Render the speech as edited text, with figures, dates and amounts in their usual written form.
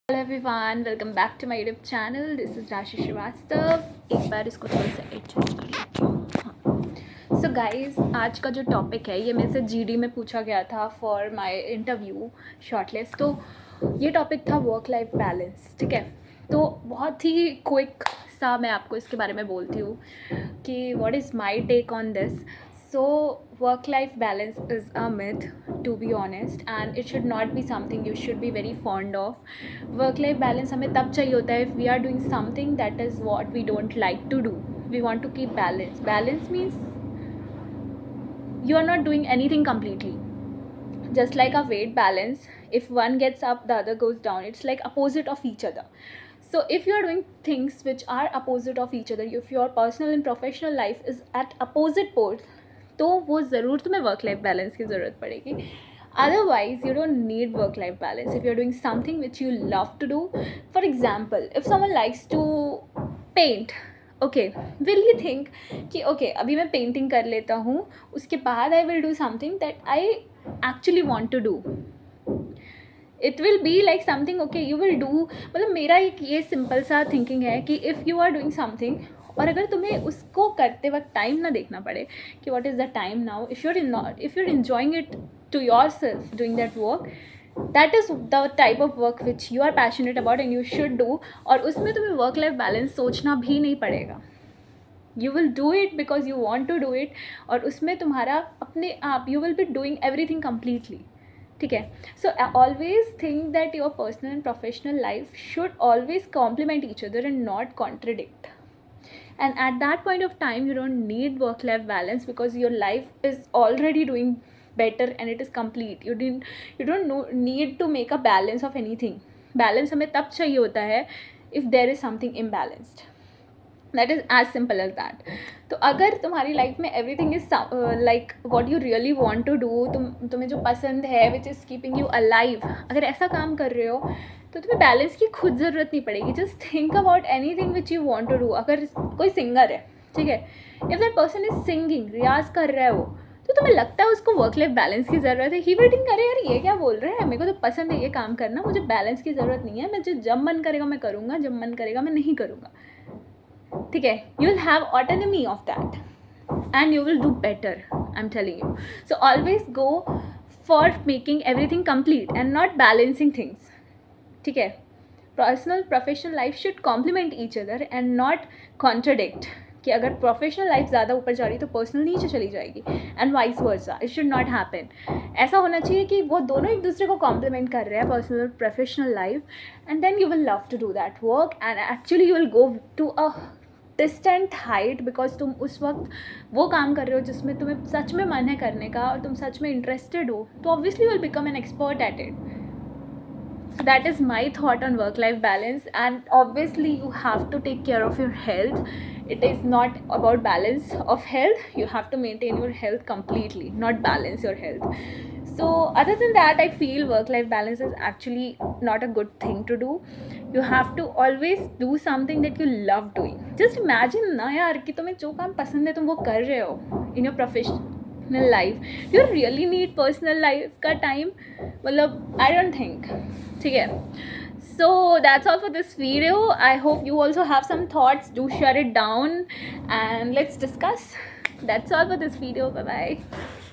Hello everyone, welcome back to my YouTube channel. This is Rashi Srivastava. एक बार इसको थोड़ा सा एडजस्ट कर लेती हूँ। सो गाइस, आज का जो टॉपिक है ये मेरे से जीडी में पूछा गया था फॉर माय इंटरव्यू शॉर्टलिस्ट। तो ये टॉपिक था वर्क लाइफ बैलेंस। ठीक है, तो बहुत ही क्विक सा मैं आपको इसके बारे में बोलती हूँ कि what is my take on this. So, work life balance is a myth, to be honest, and it should not be something you should be very fond of. Work life balance हमें तब चाहिए होता है if we are doing something that is what we don't like to do. We want to keep balance. Balance means you are not doing anything completely. Just like a weight balance, if one gets up, the other goes down. It's like opposite of each other. So if you are doing things which are opposite of each other, if your personal and professional life is at opposite poles, तो वो ज़रूर तुम्हें work life balance की ज़रूरत पड़ेगी. Otherwise, you don't need work life balance if you're doing something which you love to do. For example, if someone likes to paint, okay, will he think कि okay, अभी मैं painting कर लेता हूँ, उसके बाद I will do something that I actually want to do. It will be like something okay you will do. मतलब मेरा एक ये सिंपल सा थिंकिंग है कि if you are doing something और अगर तुम्हें उसको करते वक्त टाइम ना देखना पड़े कि what is the time now, if you're enjoying it to yourself doing that work, that is the type of work which you are passionate about and you should do. और उसमें तुम्हें work life balance सोचना भी नहीं पड़ेगा. You will do it because you want to do it. और उसमें तुम्हारा अपने आप you will be doing everything completely. ठीक है. So always think that your personal and professional life should always complement each other and not contradict. And at that point of time, you don't need work life balance because your life is already doing better and it is complete. You don't need to make a balance of anything. Balance हमें तब चाहिए होता है if there is something imbalanced. That is as simple as that. तो अगर तुम्हारी life में everything is like what you really want to do, तुम्हें जो पसंद है which is keeping you alive, अगर ऐसा काम कर रहे हो तो तुम्हें बैलेंस की खुद ज़रूरत नहीं पड़ेगी. Just think about anything which you want to do. अगर कोई सिंगर है, ठीक है, if that person is singing, रियाज कर रहा है वो, तो तुम्हें लगता है उसको वर्क लाइफ बैलेंस की ज़रूरत है. ही विल थिंक अरे यार ये क्या बोल रहे हैं, मेरे को तो पसंद है ये काम करना, मुझे बैलेंस की ज़रूरत नहीं है, मुझे जब मन करेगा मैं करूँगा, जब मन करेगा मैं नहीं करूँगा. ठीक है, you will have autonomy of that and you will do better. I am telling you. So always go for making everything complete and not balancing things. ठीक है, personal professional life should complement each other and not contradict. कि अगर professional life ज़्यादा ऊपर जा रही तो personal नीचे चली जाएगी and vice versa. It should not happen. ऐसा होना चाहिए कि वो दोनों एक दूसरे को कॉम्प्लीमेंट कर रहे हैं, पर्सनल और professional life, and then you will love to do that work and actually you will go to a distant height because तुम उस वक्त वो काम कर रहे हो जिसमें तुम्हें सच में मन है करने का और तुम सच में इंटरेस्टेड हो, तो obviously you will become an expert at it. That is my thought on work life balance. And obviously you have to take care of your health. It is not about balance of health. You have to maintain your health completely, not balance your health. So other than that, I feel work life balance is actually not a good thing to do. You have to always do something that you love doing. Just imagine ना यार कि तुम्हें जो काम पसंद है तुम वो कर रहे हो in your professional life. Do you really need personal life का time? मतलब I don't think. ठीक है. So that's all for this video. I hope you also have some thoughts. Do share it down and let's discuss. That's all for this video. Bye bye.